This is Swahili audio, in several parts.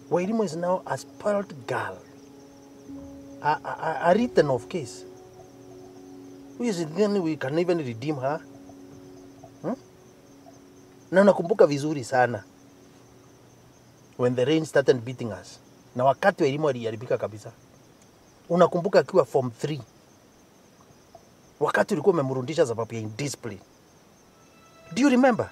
Wairimu is now a spoiled girl. A written of case. Who is it then we can even redeem her? Na nakumbuka vizuri sana. When the rain started beating us. Na wakati Wairimu aliharibika kabisa. Unakumbuka akiwa form 3. Wakati ulikuwa umemrudisha sababu ya indiscipline. Do you remember?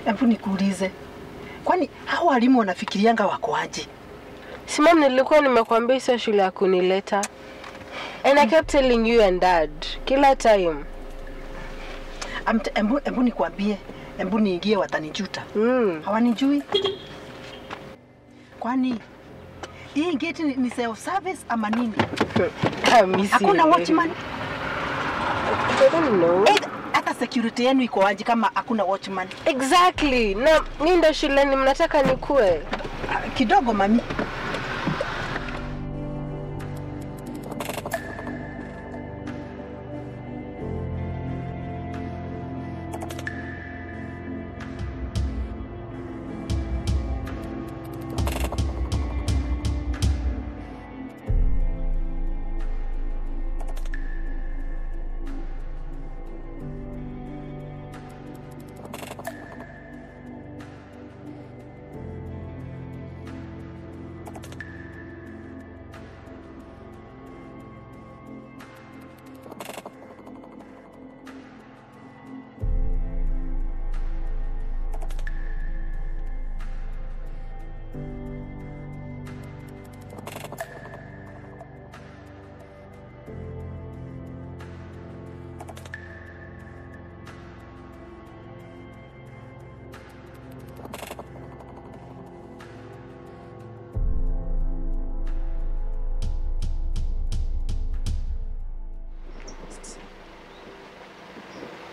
Hebu nikuulize. Kwani hao walimu wanafikirianga wako aje? Si mom, nilikuwa nimekuambia hiyo shule ya kunileta. And I kept telling you and dad kila time. Hebu nikwambie, hebu niingie watanijuta. Hawanijui. Kwani hii gate ni self service ama nini? Hakuna watchman. I don't know. Hata security yenu iko aje kama hakuna watchman? Exactly. Na mimi ndo shuleni mnataka nikue. Kidogo mami.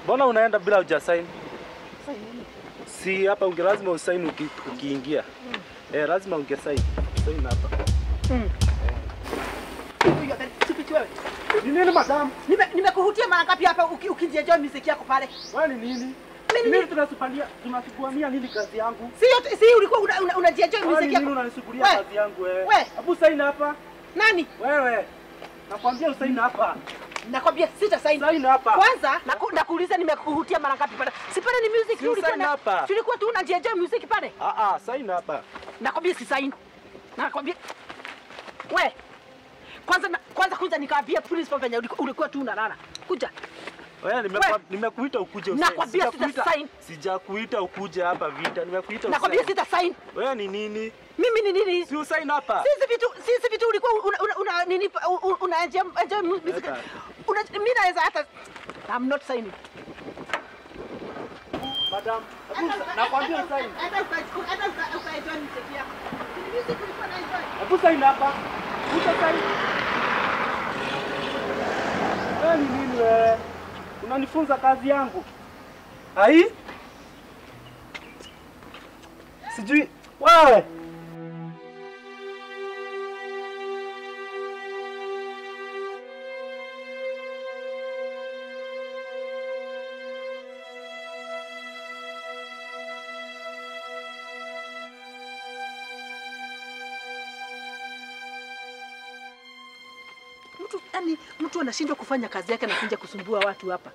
Mbona unaenda bila hujasign? Si hapa lazima usign ukiingia. Lazima ungesign. Sign hapa. Nini madam? Nimekuhutia mara ngapi hapa ukijienjoy music yako pale? Wewe ni nini? Mimi tunasukuania nini kazi yangu? Si ulikuwa unajienjoy music yako. Mimi unanisukulia kazi yangu wewe. Hebu sign hapa. Nani? Wewe. Nakwambia usign hapa. Nakwambia sita sign. Sign hapa. Kwanza nakuuliza nimekuhutia mara ngapi pale? Si pale ni music si ulikuwa na hapa. Si ulikuwa tu unajienjoy music pale? Sign hapa. Nakwambia si sign. Nakwambia wewe. Kwanza kuja nikaambia police pale venye ulikuwa tu unalala. Kuja. Wewe nimekuita ukuje useme. Nakwambia sita sign. Sijakuita ukuje hapa vita. Nimekuita useme. Nakwambia sita sign. Wewe ni nini? Mimi ni nini? Si usign hapa. Sisi vitu ulikuwa enjoy music. Mimi naweza hata I'm not signing. Madam, nakwambia usign. Hata ukaenjoy music yako. Music ulikuwa na enjoy. Hebu sign hapa. Usign. Wewe ni nini wewe? Unanifunza kazi yangu? Ai? Sijui wewe. Mtu anashindwa kufanya kazi yake na kuja kusumbua watu hapa.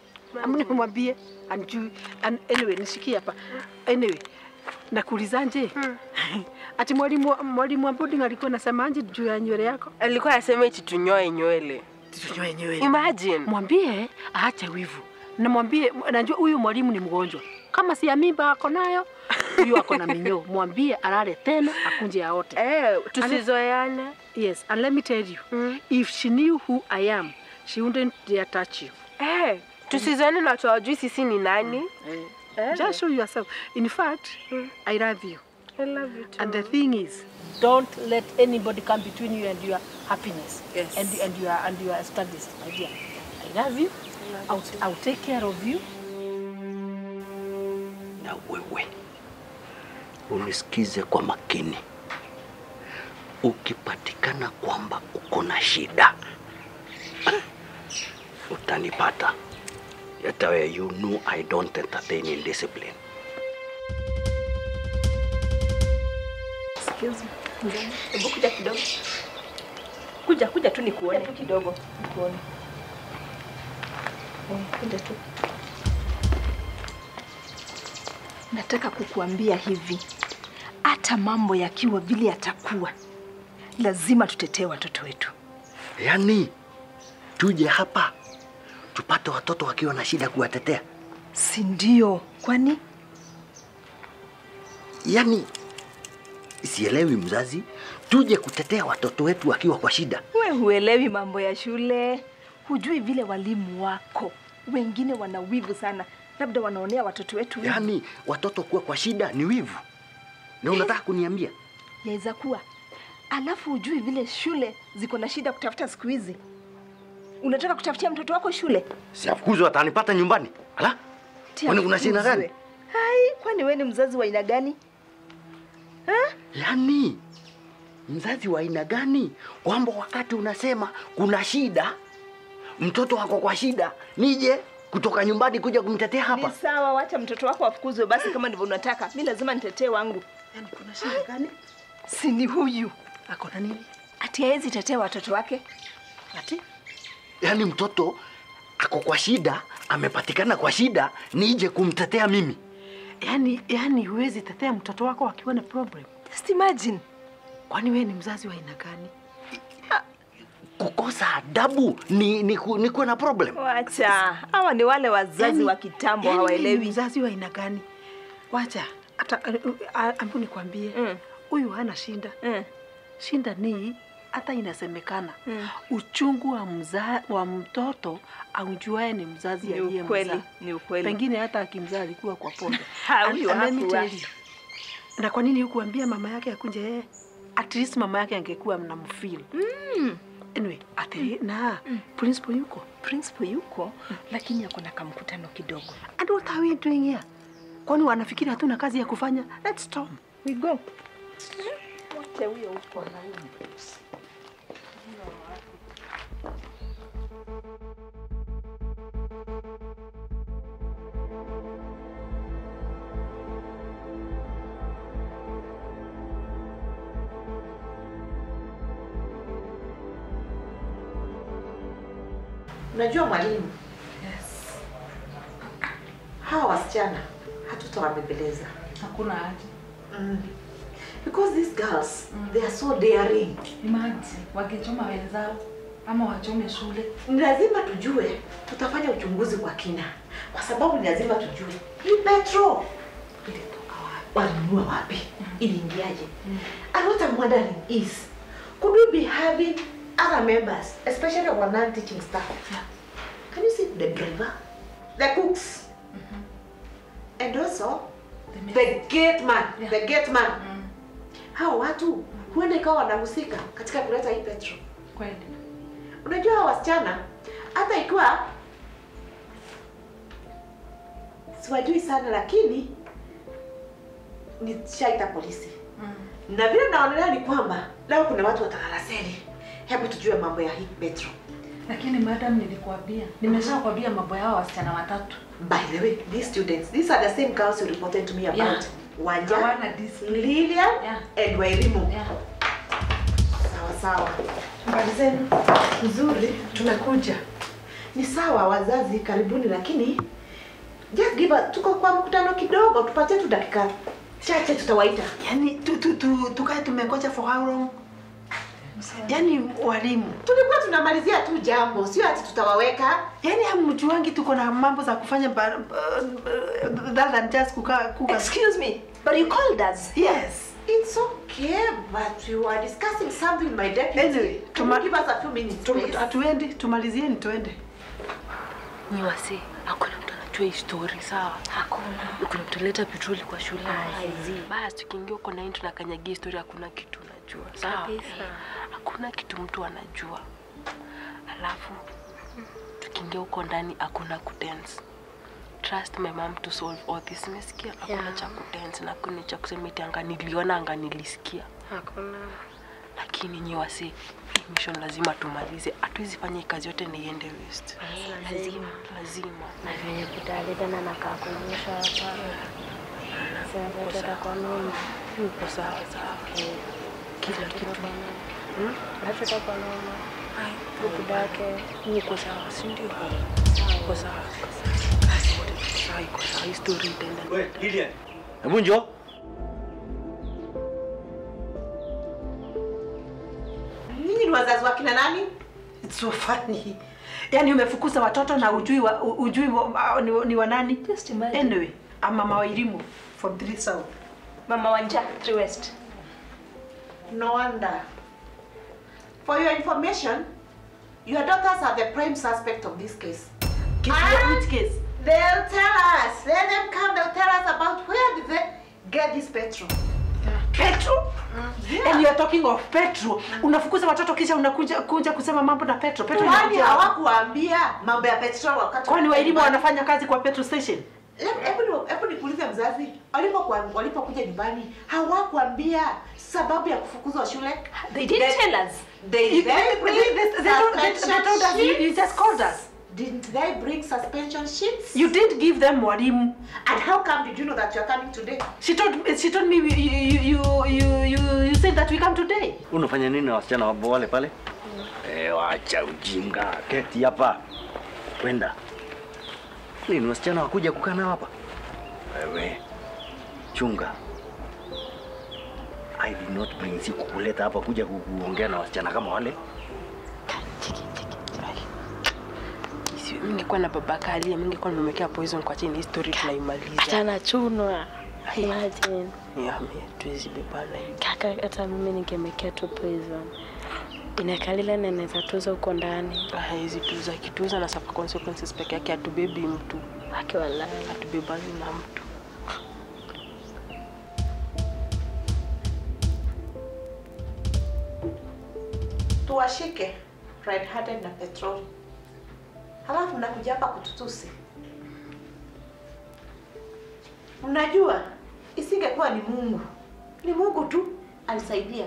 Nimwambie anjui. Anyway, nishikie hapa. Anyway, nakuulizanje? Ati mwalimu wa boarding alikuwa anasemaje juu ya nywele yako? Alikuwa anasema eti tunyoe nywele. Tunyoe nywele. Imagine. Mwambie aache wivu. Na mwambie najua huyu mwalimu ni mgonjwa. Kama si amimba ako nayo, huyu ako na minyoo. Mwambie alale tena akunje aote. Tusizoeane. Yes, and let me tell you, if she knew who I am, she wouldn't dare touch you. Tusizoeane na tuwajui sisi ni nani. Just show yourself. In fact, I love you. I love you too. And the thing is, don't let anybody come between you and your happiness. Yes. And your studies, my dear. I I love you. I'll take care of you. Na wewe unisikize kwa makini. Ukipatikana kwamba uko na shida, utanipata. Yet you know I don't entertain indiscipline. Excuse me. Hebu kuja kidogo. Kuja tu nikuone tu kidogo. Nikuone. Kuja tu. Nataka kukuambia hivi. Hata mambo yakiwa vile yatakuwa, lazima tutetee watoto wetu. Yani tuje hapa tupate watoto wakiwa na shida kuwatetea? Si ndio? Kwani? Yani sielewi mzazi, tuje kutetea watoto wetu wakiwa kwa shida. Wewe huelewi mambo ya shule. Hujui vile walimu wako. Wengine wana wivu sana. Labda wanaonea watoto wetu wivu. Yani watoto kuwa kwa shida ni wivu. Na unataka kuniambia? Yaweza kuwa. Alafu hujui vile shule ziko na shida kutafuta siku hizi. Unataka kutafutia mtoto wako shule? Si afukuzwe atanipata nyumbani. Ala? Kwani kuna shida gani? Hai, kwani wewe ni mzazi wa aina gani? Yani mzazi wa aina gani? Kwamba wakati unasema kuna shida, mtoto wako kwa shida, nije kutoka nyumbani kuja kumtetea hapa? Ni sawa, wacha mtoto wako afukuzwe basi kama ndivyo unataka. Mimi lazima nitetee wangu. Yaani kuna shida gani? Si ni huyu. Ako na nini? Ati hawezi tetea watoto wake? Ati? Yani mtoto ako kwa shida, amepatikana kwa shida, nije kumtetea mimi? Yaani huwezi tetea mtoto wako akiwa na problem? Just imagine. Kwani wewe ni mzazi wa aina gani? Kukosa adabu ni kuwa na problem. Wacha. Hawa ni wale wazazi wa kitambo hawaelewi. Mzazi wa aina gani? Wacha. Hata ambu nikwambie. Huyu hana shinda. Shinda ni hata inasemekana uchungu wa mtoto aujuae ni mzazi aliyemzaa. Ni ukweli. Pengine hata akimzaa alikuwa kwa pombe. Huyu hakuwa. Na kwa nini hukuambia mama yake akunje yeye? At least mama yake angekuwa mnamfeel. Anyway, principal yuko. Principal yuko, lakini yako na kamkutano kidogo. And what are we doing here? Kwani wanafikiri hatuna kazi ya kufanya? Let's storm. We go. Wote huyo uko na huyo. Unajua mwalimu? Yes. Hawa wasichana hatutawabembeleza. Hakuna haja. Because these girls, they are so daring. Imagine wangechoma wenzao ama wachome shule. Ni lazima tujue, tutafanya uchunguzi kwa kina. Kwa sababu ni lazima tujue. Hii petrol ilitoka wapi? Walinunua wapi? Iliingiaje? And what I'm wondering is, could we be having other members, especially our non-teaching staff? Yeah. Can you see the driver, the cooks, and also the gate man? Yeah. The gate man. Hao watu huenda ikawa wanahusika katika kuleta hii petrol. Kweli. Unajua hao wasichana hata ikiwa siwajui sana, lakini ni shaita polisi. Na vile naonelea ni kwamba leo kuna watu watalala seli. Hebu tujue mambo ya hii petrol. Lakini madam, nilikuambia, nimeshakwambia mambo yao wasichana watatu. By the way, these students, these are the same girls you reported to me about. Yeah. Wanja, Lilian, and Wairimu. Yeah. Sawa. Habari zenu? Nzuri, tunakuja. Ni sawa wazazi, karibuni, lakini just give us, tuko kwa mkutano kidogo, tupatie tu dakika chache tutawaita. Yaani tukae tumengoja for how long? Yaani walimu, tulikuwa tunamalizia tu jambo, sio ati tutawaweka. Yaani hamjuangi tuko na mambo za kufanya rather than just kuka. Excuse me, but you called us. Yes. It's okay, but we were discussing something, my deputy. Anyway, give us a few minutes. Atuende, tumalizieni tuende. Ni wasi, hakuna mtu anajua hii story, sawa? Hakuna. Kuna mtu leta petroli kwa shule. Basi tukiingia huko na into na kanyagia story, hakuna kitu unajua, sawa? Hakuna kitu mtu anajua. Alafu tukiingia tukiingia huko ndani hakuna kudance. Trust my mom to solve all this. Nimesikia hakuna cha kudance na kuna cha kusema eti anga niliona anga nilisikia. Hakuna. Lakini nyi wasi mission lazima tumalize. Hatuwezi fanya kazi yote ni iende waste. Lazima. Na venye kutaleta na nakaa kunyesha hapa. Sasa tutakuwa nini? Uko sawa. Kila kitu. Hata tutakuwa nini? Ukudake. Uko sawa, si ndio? Uko sawa. Iko sawa, story itaenda. Wewe, Lilian. Hebu njoo. Ninyi ni wazazi wa kina nani? It's so funny. Yaani umefukuza watoto na ujui ni wa nani? Just imagine. Anyway, I'm Mama wa Irimu from 3 South. Mama Wanja, 3 West. No wonder. For your information, your daughters are the prime suspect of this case. Which case? They'll tell us. Let them come. They'll tell us about where did they get this petrol. Petrol? Yeah. And you're talking of petrol. Unafukuza watoto kisha unakuja kusema mambo na petrol. Petrol Kwani hawakuambia mambo ya petrol wakati kwani Wairimu wanafanya kazi kwa petrol station? Hebu nikuulize mzazi, walipokuja nyumbani hawakuambia sababu ya kufukuzwa shule? They didn't tell us. They told us. You just called us. Didn't they bring suspension sheets? You didn't give them Warimu. And how come did you know that you're coming today? She told me you said that we come today. Unafanya nini na wasichana wale pale? Wacha ujinga. Keti hapa. Kwenda. Nini wasichana wakuja kukaa nao hapa? Wewe. Chunga. I did not bring you kukuleta hapa kuja kuongea na wasichana kama wale. Ningekuwa na baba kali, ningekuwa nimemwekea poison kwa chini, history tunaimaliza. Tana chunwa. Imagine. Yeah, tuwezi bebana hivi. Kaka hata mimi ningemekea tu poison. Inakalila na naweza tuza uko ndani. Hizi tuza kituza na suffer consequences peke yake, atubebi mtu. Haki wallahi. Atubebani na mtu. Tuwashike red-handed na petrol. Halafu mnakuja hapa kututusi. Mnajua isingekuwa ni Mungu. Ni Mungu tu alisaidia.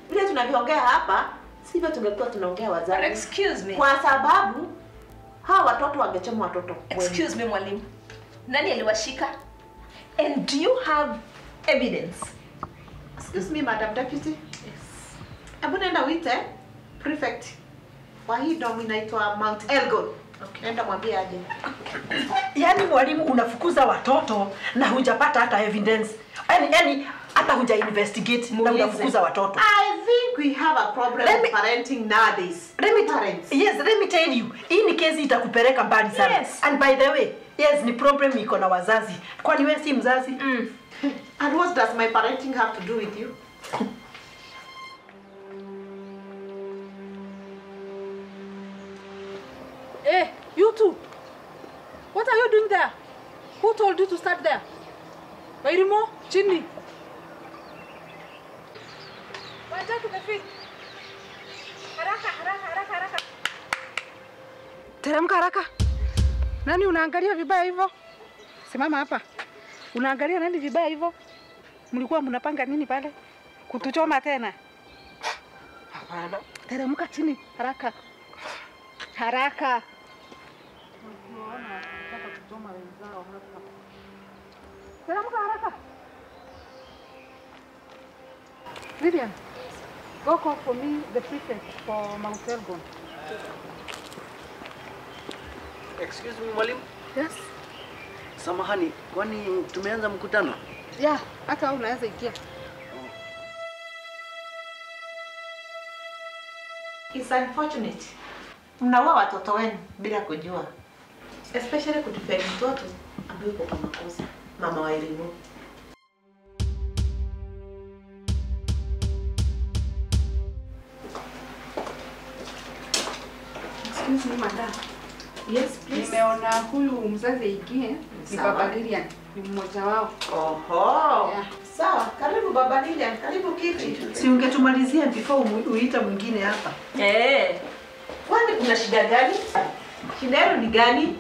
Vile tunavyoongea hapa, sivyo tungekuwa tunaongea wazazi. Excuse me. Kwa sababu hawa watoto wangechoma watoto. Excuse me, mwalimu. Nani aliwashika? And do you have evidence? Excuse me, Madam Deputy. Yes. Hebu nenda uite prefect wa hii dom inaitwa Mount Elgon. Okay. Nenda mwambie aje. Yaani mwalimu unafukuza watoto na hujapata hata evidence. Yaani hata huja investigate na unafukuza watoto. I think we have a problem with parenting nowadays. Let me tell you. Hii ni kesi itakupeleka mbali sana. Yes. And by the way, yes, ni problem iko na wazazi. Kwani wewe si mzazi? And what does my parenting have to do with you? Hey, you two. What are you doing there? Who told you to start there? Wairimu, chini. Wacha tumefika. Haraka. Teremka haraka. Nani unaangalia vibaya hivyo? Simama hapa. Unaangalia nani vibaya hivyo? Mlikuwa mnapanga nini pale? Kutuchoma tena? Hapana. Teremka chini haraka. Haraka. Teremka haraka. Vivian, go call for me the prefect for Mount Elgon. Excuse me, mwalimu. Yes. Samahani, kwani tumeanza mkutano? Yeah, hata wewe unaweza ingia. It's unfortunate. Mnaua watoto wenu bila kujua. Especially kutufanya mtoto ambaye yuko kwa makosa. Mama wa Irimu. Excuse me, madam. Yes, please. Nimeona huyu mzazi ingie, ni Baba Lilian, ni mmoja wao. Oho. Yeah. Sawa, karibu Baba Lilian, karibu kiti. Si ungetumalizia before uita mwingine hapa. Kwani kuna shida gani? Shida yenu ni gani?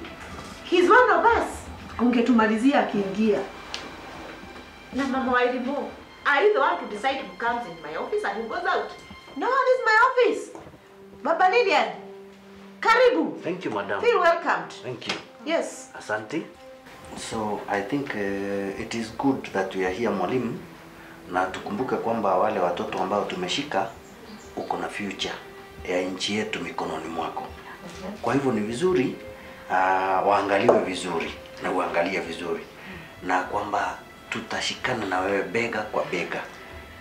He's one of us. Ungetumalizia akiingia. Na mama wa elimu. Are you the one to decide who comes in my office and who goes out? No, this is my office. Baba Lilian, karibu. Thank you, madam. Feel welcomed. Thank you. Yes. Asante. So I think it is good that we are here, mwalimu, na tukumbuke kwamba wale watoto ambao tumeshika uko na future ya nchi yetu mikononi mwako. Kwa hivyo ni vizuri waangaliwe vizuri na uangalie vizuri, na kwamba tutashikana na wewe bega kwa bega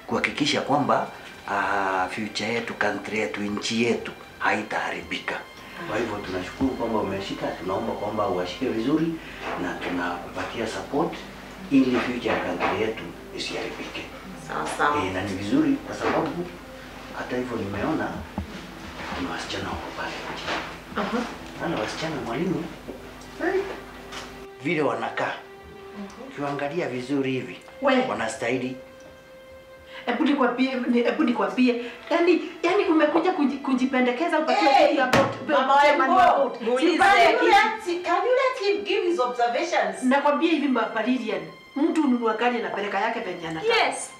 kuhakikisha kwamba future yetu, country yetu, nchi yetu haitaharibika. Kwa hivyo tunashukuru kwamba umeshika, tunaomba kwamba uashike vizuri na tunakupatia support ili future ya country yetu isiharibike. Sawa sawa. Na ni vizuri kwa sababu hata hivyo nimeona kuna wasichana wako pale nje. Wale wasichana, mwalimu, vile wanakaa, ukiangalia vizuri hivi, wanastahili. Hebu nikwambie, yani umekuja kujipendekeza upatie kitu ya Mama wa elimu. Can you let him give his observations? Nakwambia hivi Baba Lilian, mtu ununua gari na peleka yake penye anataka. Yes.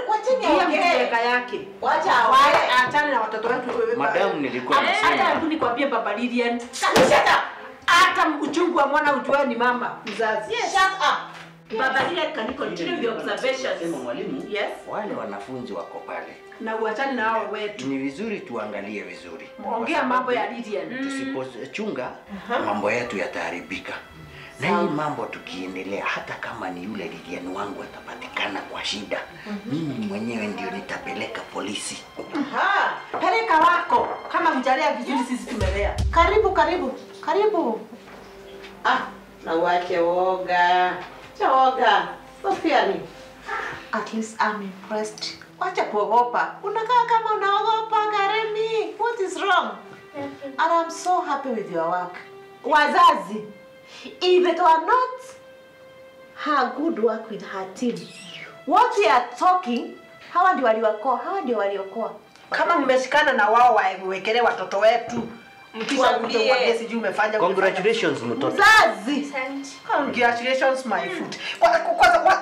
Wacheni aongee. Peleka yake. Wacha aongee. Achana na watoto wetu. Madam, nilikuwa nasema. Hata hebu nikwambie Baba Lilian. Shut up. Hata uchungu wa mwana ujue ni mama mzazi. Yes. Shut up. Baba Lilian, can you continue the observations? Sema mwalimu, yes. Wale wanafunzi wako pale. Na uachane na hao wetu. Ni vizuri tuangalie vizuri. Ongea mambo ya Lilian. Tusipochunga mambo yetu yataharibika. Na hii mambo tukiendelea, hata kama ni yule Lilian wangu atapatikana kwa shida, mimi mwenyewe ndio nitapeleka polisi. Peleka wako. Kama hujalea vizuri sisi tumelea. Karibu. Na uache woga. Woga. Sofia ni. At least I'm impressed. Wacha kuogopa. Unakaa kama unaogopa, Karemi. What is wrong? And I'm so happy with your work. Wazazi, if it were not her good work with her team, what we are talking, hawa ndio waliokoa. Kama mmeshikana na wao wawekelee watoto wetu. Mkisha kutuambia sijui umefanya. Congratulations mtoto. Mzazi. Congratulations my foot. Kwa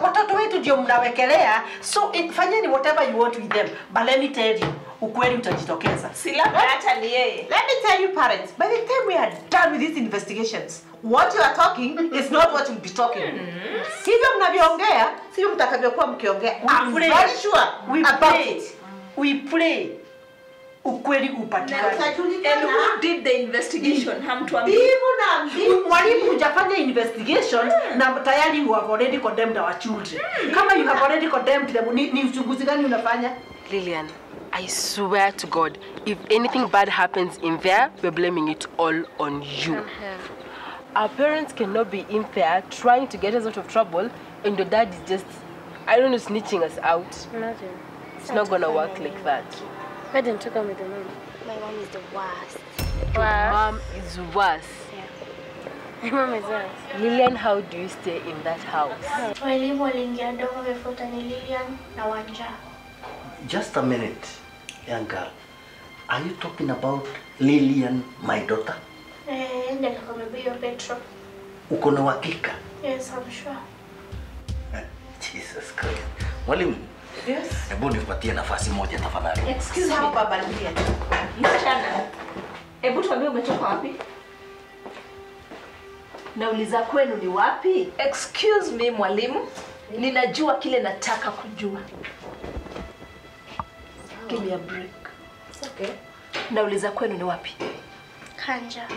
watoto wetu ndio mnawekelea, so fanyeni whatever you want with them. But let me tell you, ukweli utajitokeza. Si labda hata ni yeye. Let me tell you parents, by the time we are done with these investigations, what you are talking is not what you'll be talking. Sivyo mnavyoongea, sivyo mtakavyokuwa mkiongea. I'm very sure we pray. Ukweli upatikane. And who did the investigation? Hamtuambi. Mwalimu hujafanya investigation na tayari you have already condemned our children. Kama you have already condemned them, ni uchunguzi gani unafanya? Lilian, I swear to God, if anything bad happens in there, we're blaming it all on you. Our parents cannot be in there trying to get us out of trouble, and your dad is just, I don't know, snitching us out. Imagine. It's not gonna work like that. Why didn't you come with the mom? My mom is the worst. Your mom is worse. Yeah. My mom is worse. Lilian, how do you stay in that house? Walimu waliingia dogo wamefuta ni Lilian na Wanja. Just a minute, young girl. Are you talking about Lilian, my daughter? Ndio nikamwambia Petro. Uko na uhakika? Yes, I'm sure. Jesus Christ. Mwalimu. Yes. Hebu nipatie nafasi moja tafadhali. Excuse me, Baba Lilian. Msichana, hebu tuambie umetoka wapi? Nauliza kwenu ni wapi? Excuse me mwalimu, ninajua kile nataka kujua. Give me a break. Okay. Nauliza kwenu ni wapi? Kanja.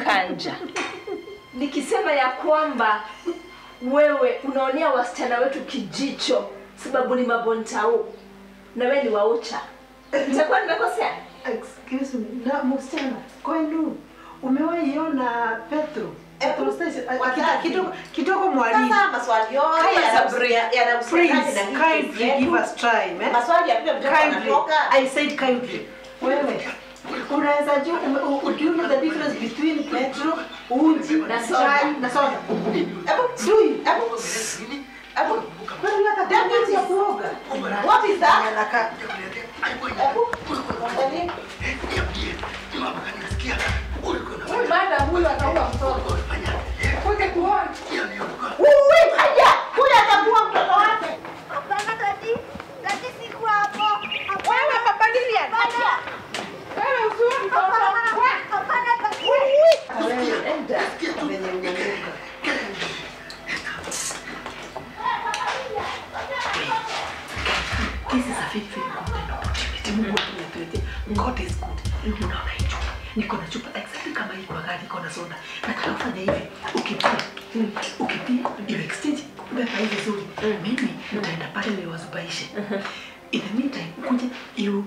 Kanja. Nikisema ya kwamba wewe unaonea wasichana wetu kijicho sababu ni mabontao na wewe ni waocha, nitakuwa nimekosea? Excuse me, na msichana, kwenu umewaiona Petro? Kidogo mwalimu. Sasa maswali yote Please, kindly give us time. Maswali ya vile mtoto anatoka. I said kindly. Wewe unaweza jua, do you know the difference between Petro, uji na chai na soda? What is that? Ulikuwa anaua mtoto. Kuja kuona. Haja, huyu atakuwa mtoto wake. Hapana dadi. Dadi siku hapo. Wewe baba Lilian. Wewe uzuri mtoto. Hapana dadi. Wewe enda. Venye unamuka. This is a very, very golden opportunity. Mungu atuletea. God is good. Unaona hii chupa. Niko na chupa exactly kama hii kwa gari, niko na soda. Nataka ufanye hivi. Ukipia, ile exchange, beba hivi vizuri. Mimi nitaenda pale leo wazubaishe. In the meantime, kuja you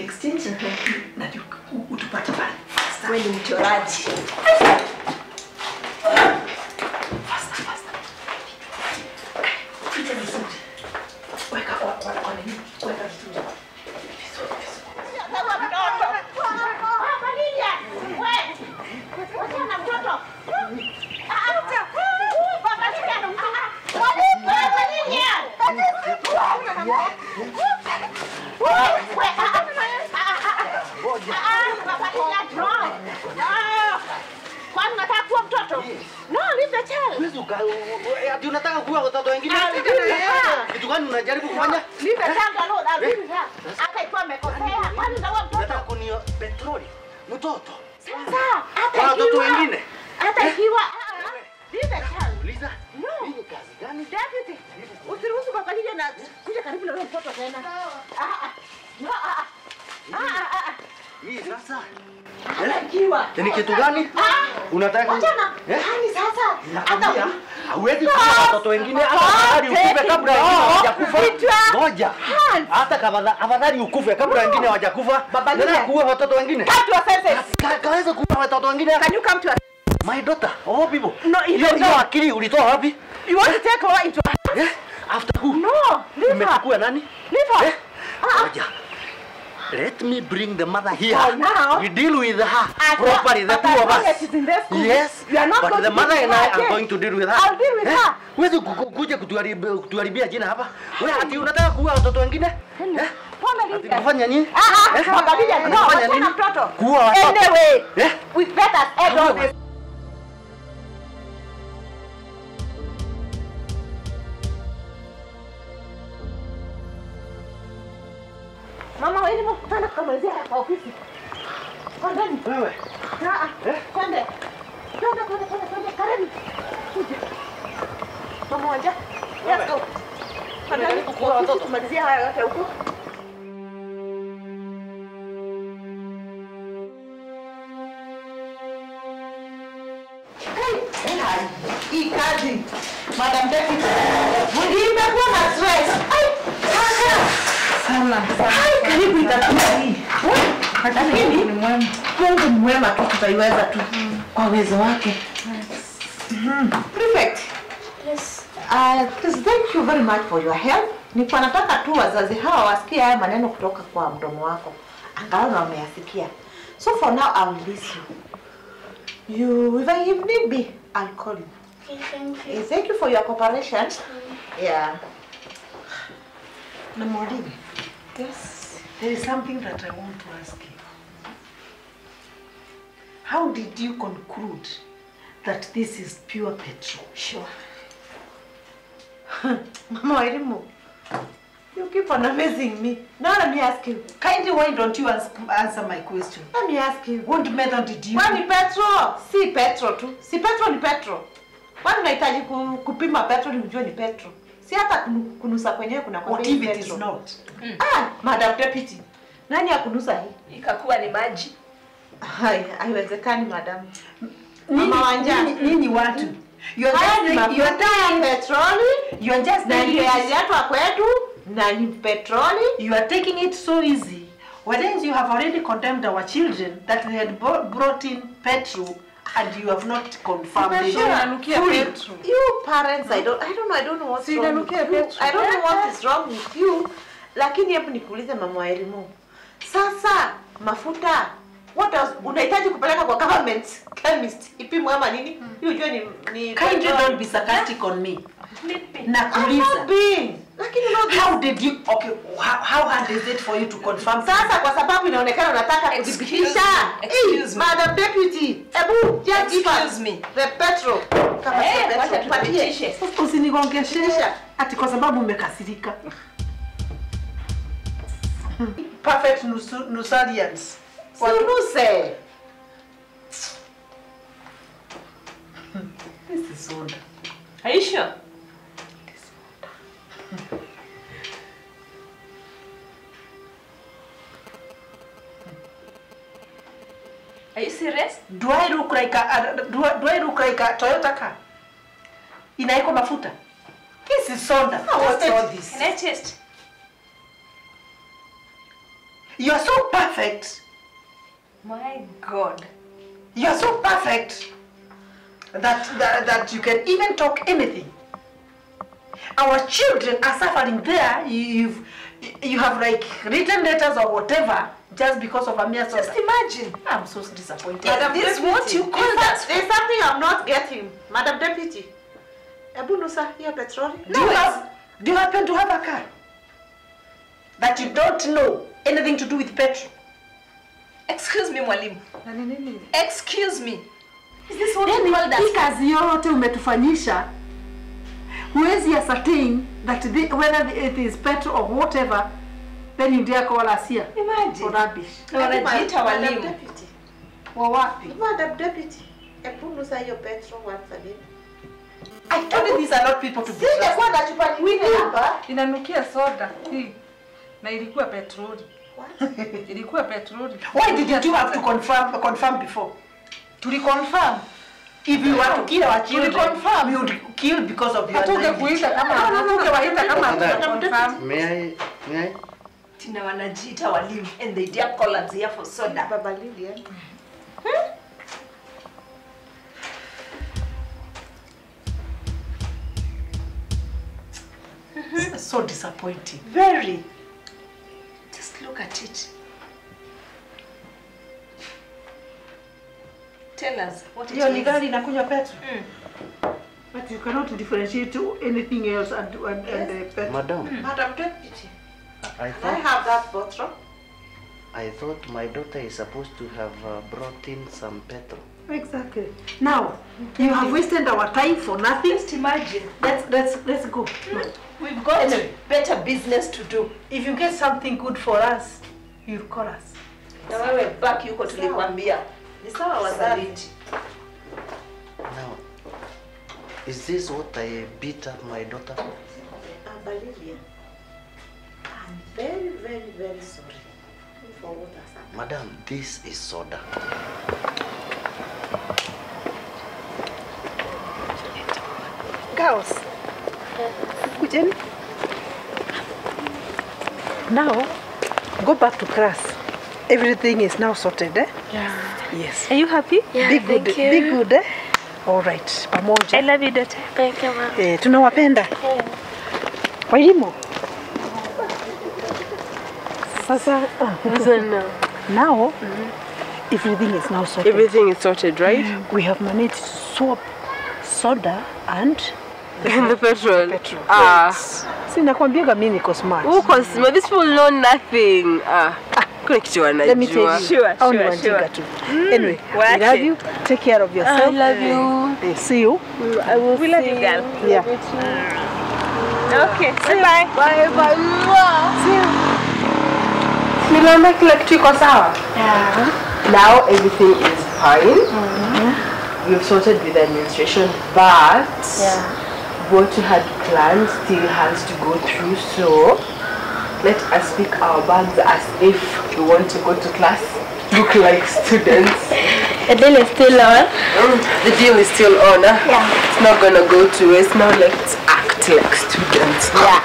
exchange na utupate pale. Wewe ni mchoraji. Ficha vizuri. Weka nini? Weka vizuri. Kwani unataka kuwa mtoto? No, leave the child. Ati unataka kuwa watoto wengine? Kitu gani unajaribu kufanya? Leave the child alone. I'll deal with her. Hata ikiwa amekosea, kwani ndawa mtoto? Unataka kunio petroli? Mtoto? Sasa, Kwa watoto wengine? hata ikiwa leave the child. Lisa, No. hii ni kazi gani? Deputy, usiruhusu baba Lilian na kuja karibu na huyo mtoto tena. No, Hii sasa. Ikiwa. Ni kitu gani? Unataka? Wachana. Yaani sasa Nakwambia, hauwezi kuwa watoto wengine hata ukufe kabla wengine hawajakufa. Ngoja. Hata kama afadhali ukufe kabla wengine hawajakufa. Ndio kuua watoto wengine. Cut your senses. Kaweza kuua watoto wengine. Can you come to us? My daughter, all people. No, Hiyo akili ulitoa wapi? You want to take her into Eh? After who? No, leave her. Umechukua nani? Leave her. Ngoja. Let me bring the mother here. For now, we deal with her properly, the two of us. Yes, you are not but going the to mother deal and with I her am again. going to deal with her. I'll deal with her. Wewe kuja kutuharibia jina hapa. Wewe ati unataka kuua watoto wengine? Eh? Ati kufanya nini? Baba Lilian, no, Kufanya nini? mtoto. Kuua watoto. Anyway, Eh? we better end all this. Mama, wewe ni mkutana kumalizia hapa ofisi. Kwendeni. Wewe. Kwende. Kwende, karibu. Kuja. Mama wanja. Let's go. Kwendeni kukuwa watoto. Kumalizia haya yote huko. Hii kazi, Madam Deputy, imekuwa na stress. Sana. Karibu itakuwa hii. Lakini Mungu ni mwema tu, tutaiweza tu kwa uwezo wake. Perfect. Yes. Please, thank you very much for your help. Nilikuwa nataka tu wazazi hawa wasikie haya maneno kutoka kwa mdomo wako. Angalau wameyasikia. So for now I will miss you. If need be, I'll call you. Okay, thank you. Thank you for your cooperation. Yeah. Na mwalimu. Yes. There is something that I want to ask you. How did you conclude that this is pure petrol? Sure. Mama Wairimu, you keep on amazing me. Now let me ask you. Kindly, why don't you answer my question? Let me ask you. What method did you? Kwani petrol? Si petrol tu. Si petrol ni petrol. Kwani unahitaji kupima petrol ujue ni petrol? Si hata kunusa kwenyewe kuna kwa What if it is not? Madam Deputy. Nani akunusa hii? Ikakuwa ni maji. Haiwezekani madam. Mama Wanja, nini watu? You're just you are taking it so easy. Whereas you have already condemned our children that they had brought in petrol and you have not confirmed it. You parents, I don't know what's wrong with you. I don't know what is wrong with you. Lakini hebu nikuulize Mama Wairimu. Sasa mafuta what else unahitaji kupeleka kwa government chemist ipimwe ama nini? You ujue ni Kindly don't be sarcastic on me. I'm not being. Lakini no, how did you, okay, how hard is it for you to confirm? Sasa kwa sababu inaonekana unataka kudhibitisha. Excuse me. Madam Deputy, ebu just give us Excuse me. the petrol. Kama sio petrol, tupatie. Usinigongeshe ati kwa sababu umekasirika. Perfect nuisance. Sunuse. This is soda. Are you sure? Are you serious? Do I look like a Toyota car? Inaiko mafuta. This is soda. What's all this? Can I taste? You are so perfect. My God. You are so perfect that you can even talk anything. Our children are suffering there. You have like written letters or whatever just because of a mere soda. Just imagine. I'm so disappointed. Madam Is this Deputy, what you call that? There's something I'm not getting. Madam Deputy. Ebu nusa hiyo petroli. Do you happen to have a car that you don't know anything to do with petrol? Excuse me, mwalimu. Excuse me. Is this what you call Hii that? kazi yote umetufanyisha. Huwezi ascertain that whether it is petrol or whatever, then you dare call us here. Imagine. For rubbish. Wanajiita Madam walimu. Deputy. Wa wapi? Madam Deputy. Ebu nusa hiyo petrol once again. I told you these are not people to be Sija trusted. kwa na chupa nyingine hapa. Inanukia soda hii. Na ilikuwa petroli. Ilikuwa petroli. Why did you have to confirm before? Tuliconfirm. If you were to kill our children, we would kill because of your Hatungekuita kama hatungewaita kama hatujaconfirm. May I? Tina wanajiita walimu and they dare call us here for soda. Baba Lilian. So disappointing. Very. Just look at it. Tell us what it Hiyo ni is. gari inakunywa petrol. But you cannot differentiate to anything else and petrol. Madam, Madam Deputy. I I thought have that bottle. my daughter is supposed to have brought in some petrol. Exactly. Now, you have wasted our time for nothing. Just imagine. Let's go. We've got better business to do. If you get something good for us, you'll call us. Na wewe back yuko tulikwambia. Ni sawa wasaliti. Now, is this what I beat up my daughter? Baba Lilian. I'm very, very, very sorry for what has happened. Madam, this is soda. Girls, kujeni. Now, go back to class. Everything is now sorted, eh? Yeah. Yes. Are you happy? Yeah, Be good, thank you. be good, eh? All right, pamoja. I love you, daughter. Thank you, ma'am. Tunawapenda. Walimu. Sasa, now, everything is now sorted. Everything is sorted, right? We have managed to swap soda and The petrol. petrol. Ah. Si nakwambiaga mimi niko smart. Who consumer? These people know nothing. Kuna kitu Let me tell you. wanajua. Au ni wanjinga tu. Anyway, we love you. Take care of I yourself. love you. See you. I will We love you, girl. Yeah. Okay. Bye. Bye bye. See you. Niliona kila kitu iko sawa. Yeah. Now everything is fine. We've sorted with the administration, but what we had planned still has to go through. So let us pick our bags as if we want to go to class, look like students. The deal is still on. The deal is still on. Yeah. It's not gonna go to waste. Now let's act like students. Yeah.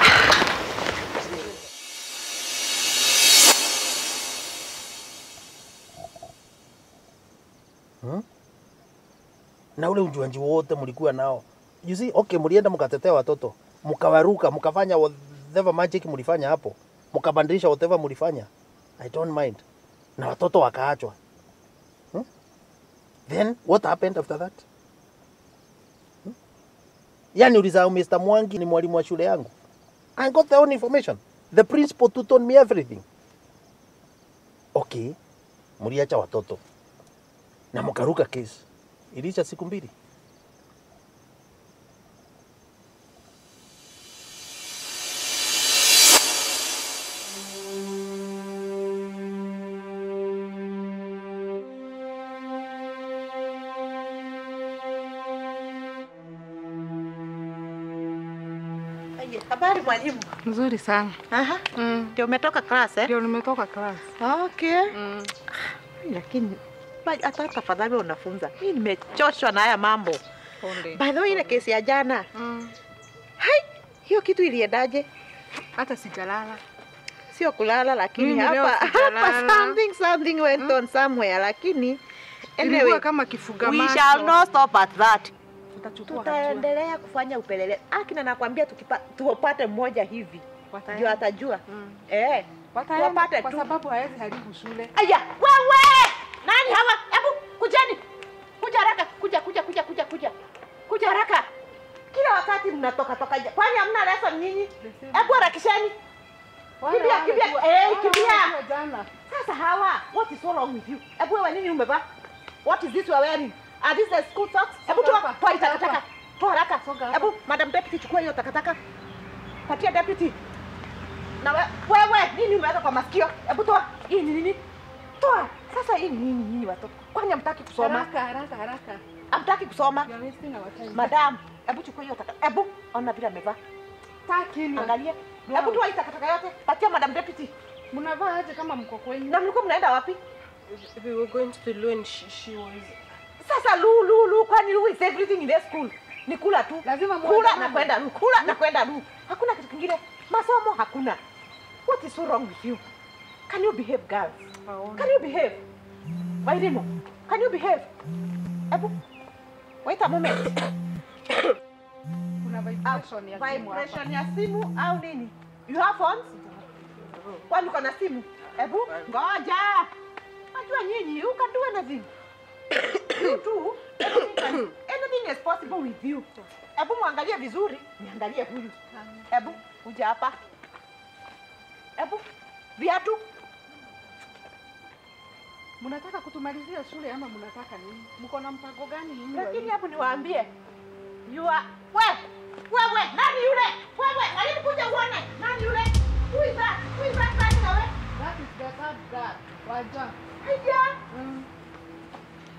Na ule ujuanji wote mlikuwa nao. You see, okay, mlienda mkatetea watoto, mkawaruka, mkafanya whatever magic mlifanya hapo, mkabadilisha whatever mlifanya. I don't mind. Na watoto wakaachwa. Then what happened after that? Yani ulizao Mr. Mwangi ni mwalimu wa shule yangu. I got the own information. The principal too told me everything. Okay, mliacha watoto na mkaruka case. Iliisha siku 2. Habari mwalimu. Nzuri sana. Aha. Ndio umetoka class eh? Ndio nimetoka class. Okay. Lakini hata tafadhali unafunza. Mimi nimechoshwa na haya mambo. Ponde. By the way ile kesi ya jana. Hai, hiyo kitu iliendaje? Hata sijalala. Sio kulala lakini hapa something went on somewhere lakini anyway kama kifuga macho. We shall not stop at that. Tutaendelea kufanya upelelezi. Akina nakwambia tupate mmoja hivi. Ndio atajua. Wapate kwa sababu hawezi haribu shule. Aya, wewe! Nani hawa? Hebu kujeni. Kuja haraka, kuja. Kuja haraka. Kila wakati mnatoka. Kwani hamna lesson nyinyi? Hebu harakisheni. Kimbia. Sasa hawa, what is wrong with you? Hebu wewe nini umevaa? What is this you are wearing? Are these the school socks? Hebu toa takataka. Toa haraka. Hebu Madam Deputy chukua hiyo takataka. Patia deputy. Na wewe nini umeweka kwa masikio? Hebu toa. Hii ni nini? Toa. Sasa hii ni nini watoto? Kwani hamtaki kusoma? Haraka. Hamtaki kusoma? Madam, hebu chukua hiyo takataka. Hebu ona vile amevaa. Taki ni. Angalia. Hebu toa hii takataka yote. Patia Madam Deputy. Mnavaa aje kama mko kwenye? Na mlikuwa mnaenda wapi? We were going to the loo and she was... Sasa Lu, kwani Lu is everything in the school? Ni kula tu. Lazima kula na kwenda Lu, kula na kwenda Lu. Hakuna kitu kingine. Masomo hakuna. What is so wrong with you? Can you behave, girls? Can you behave? Wairimo, can you behave? Ebu, wait a moment. Kuna vibration ya simu hapa. Vibration ya simu au nini? You have phones? Kwani uko na simu? Ebu, ngoja. Najua nyinyi, you can do anything. You too. Anything is possible with you. Ebu muangalie vizuri, niangalie huyu. Ebu, kuja hapa. Ebu, viatu. Mnataka kutumalizia shule ama mnataka nini? Mko na mpango gani nyinyi? Lakini hapo niwaambie. You are wewe, nani yule? Wewe, karibu kuja uone. Nani yule? Who is that? Who is that running away? That is the third guy. Waja. Haya.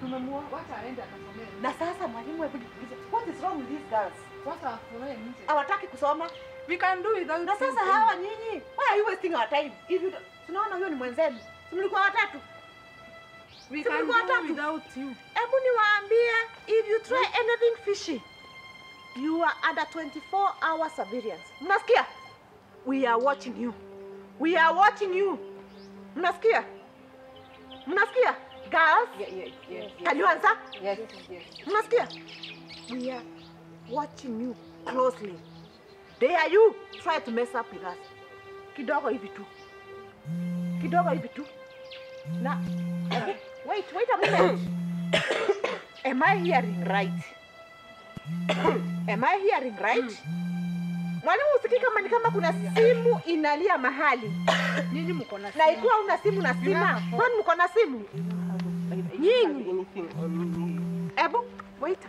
Tumemua wacha aende akasomee. Na sasa mwalimu hebu niulize, what is wrong with these girls? Wacha afurahi nje. Hawataki kusoma. We can do without. Na sasa hawa nyinyi, why are you wasting our time? If you tunaona huyo ni mwenzenu. Mlikuwa watatu. We can do without you. Hebu niwaambie, if you try anything fishy, you are under 24-hour surveillance. Mnasikia? We are watching you. We are watching you. Mnasikia? Mnasikia? Girls? Yes. Can you answer? Yes. Mnasikia? We are watching you closely. Dare you try to mess up with us. Kidogo hivi tu. Na wait a moment. Am I hearing right? Mwalimu usikii kama ni kama kuna simu inalia mahali. Nyinyi mko na simu. Na ikiwa una simu na sima, kwani mko na simu? Nyinyi. Ebu, wait.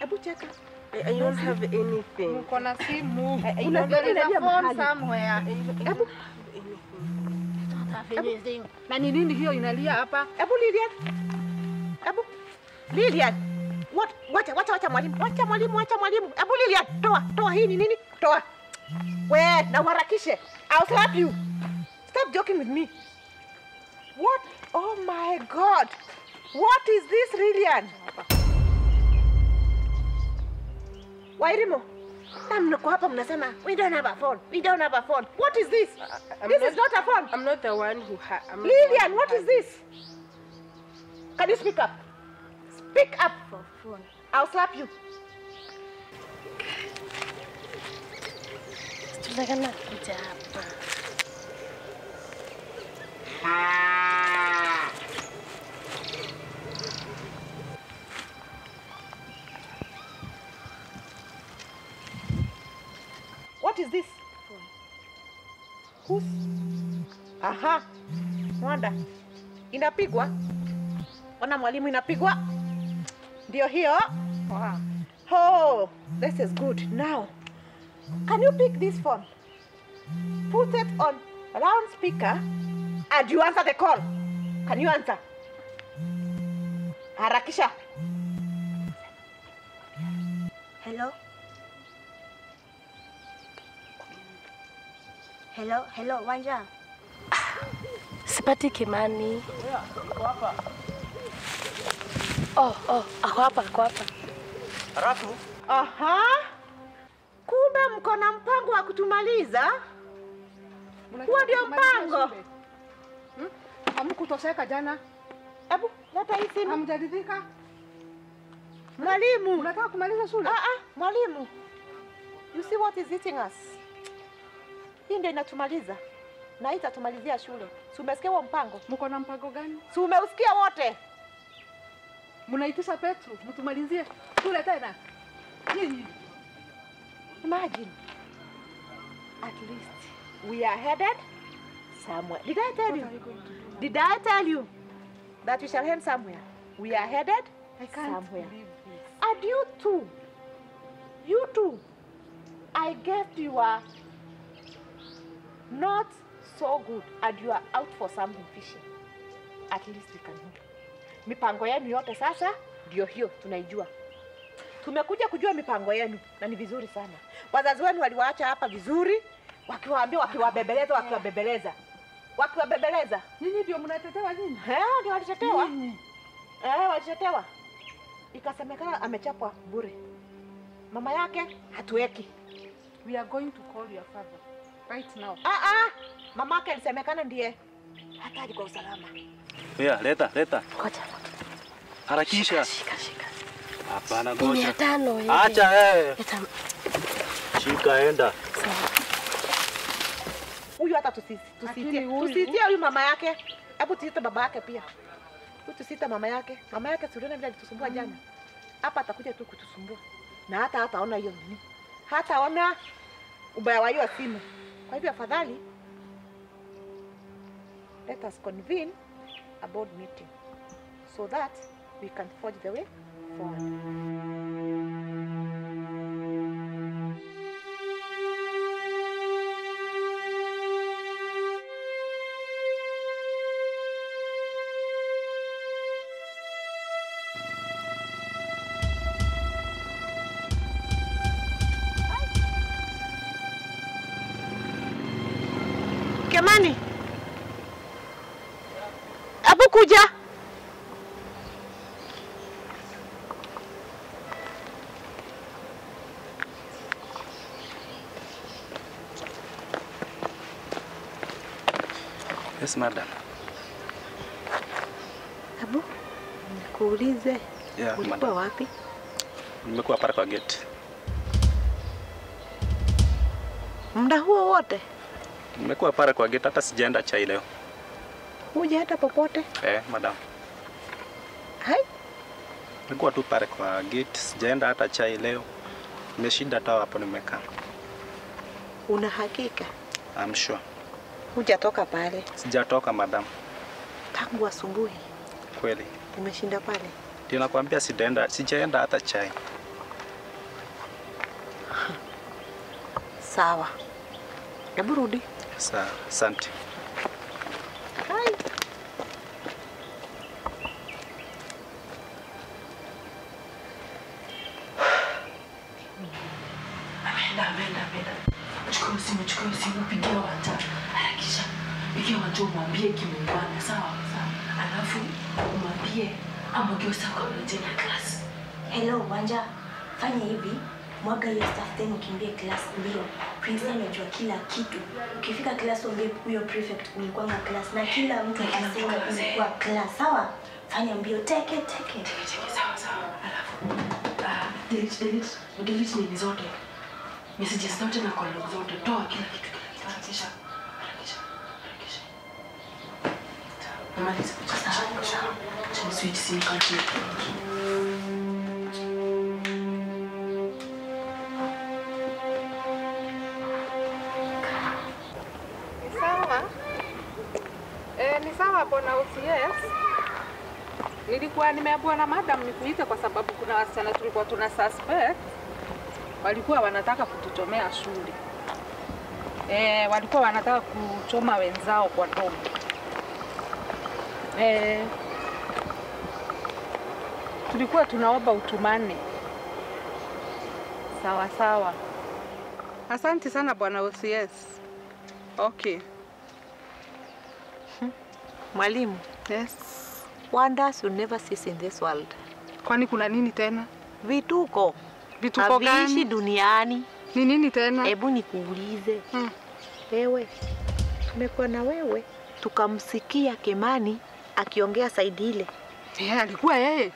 Ebu cheka. I don't have anything. Mko na simu. Una There phone somewhere. Ebu. Na ni nini hiyo inalia hapa? Ebu Lilian. What? Wacha mwalimu. Ebu Lilian, toa hii ni nini? Toa. We, na uharakishe. I'll slap you. Stop joking with me. What? Oh my God. What is this, Lilian? Wairimo. Na mnako hapa mnasema we don't have a phone. What is this? This is not a phone. I'm not the one who Lilian, what is this? Can you speak up? Speak up. for phone. I'll slap you. Tunataka kuja hapa. What is this? Who's? Aha. Mwanda. Inapigwa. Ona mwalimu inapigwa. Ndio hiyo. Wow. Oh, this is good. Now, can you pick this phone? Put it on loudspeaker and you answer the call. Can you answer? Harakisha. Hello? Hello, hello, Wanja. Sipati Kimani. Oh, ako hapa. Halafu Aha. Kumbe mko na mpango wa kutumaliza? Huo ndio mpango. Hamkutosheka jana? Hebu leta hii simu. Hamjaridhika? Mwalimu. Unataka kumaliza shule? Mwalimu. You see what is eating us? Hii ndio inatumaliza. Na itatumalizia shule. Si umesikia huo mpango? Mko na mpango gani? Si umeusikia wote? Mnaitisha Petro, mtumalizie shule tena. Nini? Imagine. At least we are headed somewhere. Did I tell you? Did I tell you that we shall head somewhere? We are headed somewhere. And you too, I guess you are not so good and you are out for something fishy. At least we can know. Mipango yenu yote sasa ndio hiyo tunaijua. Tumekuja kujua mipango yenu na ni vizuri sana. Wazazi wenu waliwaacha hapa vizuri, wakiwaambia wakiwabebeleza. Nyinyi ndio mnatetewa nyinyi? Ndio walitetewa. Walitetewa. Ikasemekana amechapwa bure. Mama yake hatuweki. We are going to call your father right now. Mama yake alisemekana ndiye hataji kwa usalama. Leta. Ngoja. Harakisha. Shika. Hapana, ngoja. 500 hivi. Acha Shika, enda. Huyu hata tusitie huyu mama yake. Hebu tuite baba yake pia. Tusiite mama yake. Mama yake sio vile alitusumbua jana. Hapa atakuja tu kutusumbua. Na hataona hiyo nini. Hataona ubaya wa hiyo simu. Kwa hivyo afadhali let us convene a board meeting so that we can forge the way forward. Kemani, hebu kuja. Yes, madam. Hebu nikuulize, ulikuwa wapi? Nimekuwa pale kwa gate. Muda huo wote? Nimekuwa pale kwa gate, hata sijaenda chai leo. Hujaenda popote? Madam. Hai? Nimekuwa tu pale kwa gate, sijaenda hata chai leo. Nimeshinda tu hapo nimekaa. Una hakika? I'm sure. Hujatoka pale? Sijatoka, madam. Tangu asubuhi? Kweli. Umeshinda pale? Ndio nakwambia sijaenda hata chai. Sawa. Hebu rudi. Sawa, asante. Hai. Ameenda. Chukua simu, pigia Wanja. Harakisha. Pigia Wanja umwambie kimuungwana, sawa? Alafu umwambie amgeuza kwa mjini class. Hello, Wanja. Fanya hivi. Mwaga hiyo stuff then ukimbie class mbio. Prince anajua kila kitu. Ukifika class uambie huyo prefect ulikuwa na class na kila mtu akasema ulikuwa class, sawa? Fanya mbio, take it. Sawa. Alafu delete nini zote. Messages zote na call zote. Toa kila kitu. Harakisha. Namaliza. Sawa. Sweet sim country. Nilikuwa nimeambiwa na madam nikuite kwa sababu kuna wasichana tulikuwa tuna suspect walikuwa wanataka kutuchomea shule. Walikuwa wanataka kuchoma wenzao kwa domo. Tulikuwa tunaomba utumane. Sawa sawa. Asante sana bwana OCS. Okay. Mwalimu. Yes. Wonders will never cease in this world. Kwani kuna nini tena? Vituko. Vituko gani? Haviishi duniani. Ni nini tena? Hebu nikuulize. Wewe, tumekuwa na wewe, tukamsikia Kimani akiongea saidi ile. Alikuwa yeye.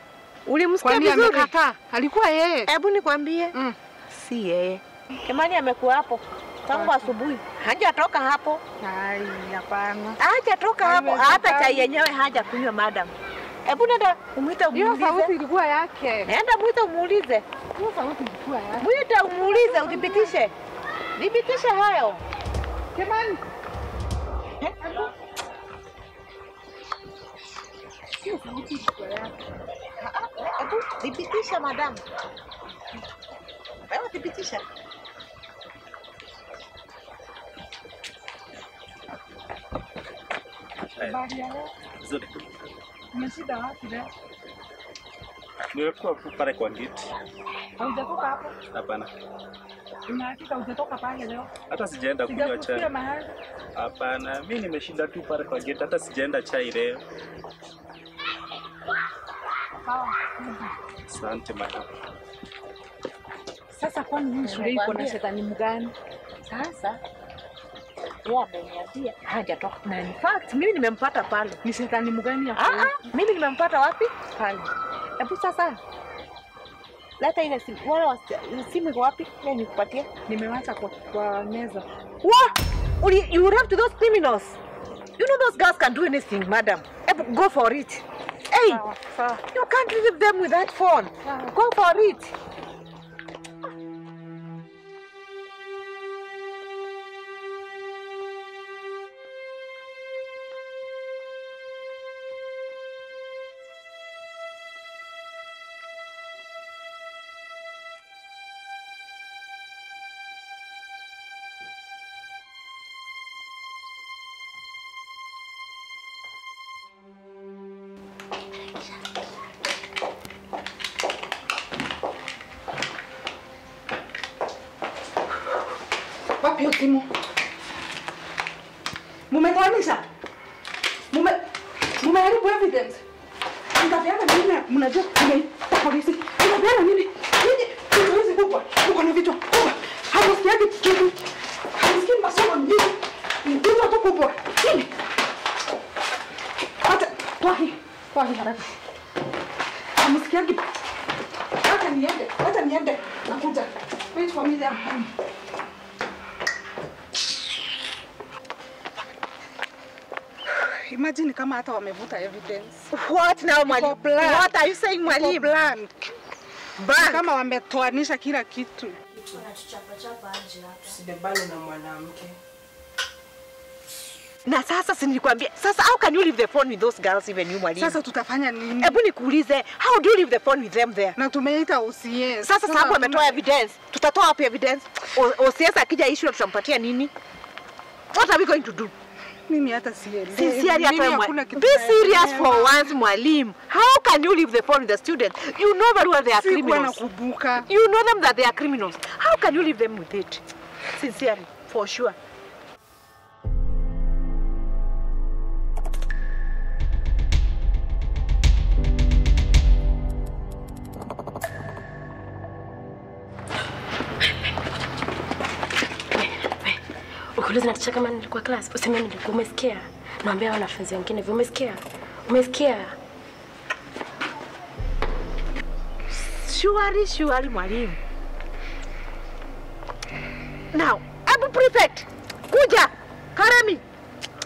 Ulimsikia vizuri? Amekataa. Alikuwa yeye. Hebu nikwambie. Si yeye. Kimani amekuwa hapo tangu asubuhi. Hajatoka hapo. Ai, hapana. Hajatoka hapo. Hata chai yenyewe haja kunywa madam. Hebu nenda umuite umuulize. Hiyo sauti ilikuwa yake. Nenda muite umuulize. Hiyo sauti ilikuwa yake. Muite umuulize, udhibitishe. Dhibitisha hayo. Kimani. Hiyo sauti ilikuwa yake. Hebu dhibitisha madam. Hebu dhibitisha. Nzuri. Umeshida wapi leo? Nimekuwa pale kwa gate. Haujatoka hapo? Hapana. Unahakika hujatoka pale leo? Hata sijaenda kunywa chai. Sijakusikia mahali? Hapana, mimi nimeshinda tu pale kwa gate, hata sijaenda chai leo. Sawa. Asante madam. Sasa kwani hii shule iko na shetani mgani? Sasa yeye ameniambia hajatoka. Na in fact mimi nimempata pale. Ni shetani mgani hapo? Mimi nimempata wapi? Pale. Hebu sasa leta ile simu. Wala simu iko wapi? Mimi nikupatie. Nimewacha kwa meza. What? You left those criminals. You know those girls can do anything, madam. Go for it. Hey, you can't leave them with that phone. Go for it. Wapi hiyo simu? Mumetoanisha? Mumeharibu evidence. Mtapeana nini? Mnajua mnaita polisi. Mtapeana nini? Nini? Kitu hizi kubwa. Uko na vitu kubwa. Hamusikiagi kitu. Hamusikii masomo nini? Ndio tu kubwa. Nini? Hata wahi haraka. Hamusikiagi. Hata niende. Nakuja. Wait for me there. Imagine kama hata wamevuta evidence. What now, mwalimu? What are you saying, mwalimu? Bland. Kama wametoanisha kila kitu. Wanatuchapa aje hapa. Usibebane na mwanamke. Na sasa si nilikwambia. Sasa how can you leave the phone with those girls even you, mwalimu? Sasa tutafanya nini? Hebu nikuulize, how do you leave the phone with them there? Na tumeita OCS. Sasa sababu wametoa evidence. Tutatoa wapi evidence? OCS akija issue tutampatia nini? What are we going to do? Mimi hata sielewi. Be serious for once, mwalimu. How can you leave the phone with the students? You know very well they are criminals. You know them that they are criminals. How can you leave them with it? Sincerely, for sure. Ukuliza nataka kama nilikuwa class, useme nilikuwa umesikia. Naambia wanafunzi wengine hivyo umesikia. Umesikia? Surely, mwalimu. Now, Abu Prefect, kuja. Karami,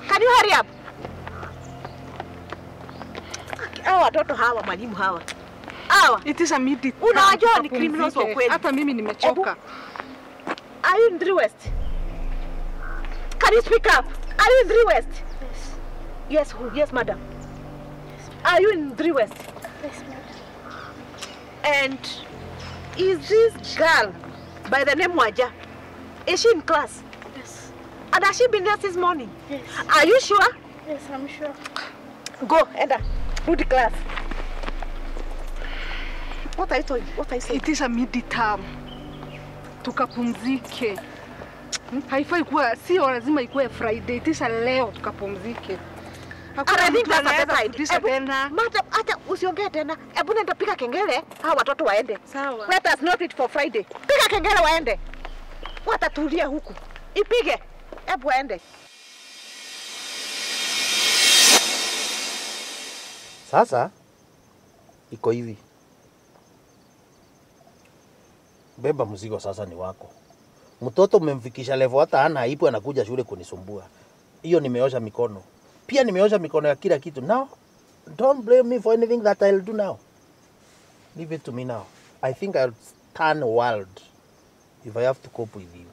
can you hurry up? Hawa watoto hawa, mwalimu hawa. Hawa. Itisha midi. Unawajua ni criminals wa kweli. Hata mimi nimechoka. Are you in Dri West? Can you speak up? Are you in Dri West? Yes, madam. Are you in Dri West? Yes, madam. And is this girl by the name Waja? Is she in class? Yes. And has she been there since morning? Yes. Are you sure? Yes, I'm sure. Go, Enda. Do the class. What are you doing? What are you saying? It is a mid-term. Tukapumzike. Haifai kuwa, sio lazima ikuwe Friday. It is a leo tukapumzike. I think that's a better kufundisha idea. tena. Mata, hata usiongee tena. Hebu nenda piga kengele, hawa watoto waende. Sawa. Let us not it for Friday. Piga kengele waende. Watatulia huku. Ipige. Hebu waende. Sasa iko hivi. Beba mzigo sasa ni wako. Mtoto umemfikisha level hata hana aibu anakuja shule kunisumbua. Hiyo nimeosha mikono. Pia nimeosha mikono ya kila kitu. Now, don't blame me for anything that I'll do now. Leave it to me now. I think I'll turn wild if I have to cope with you.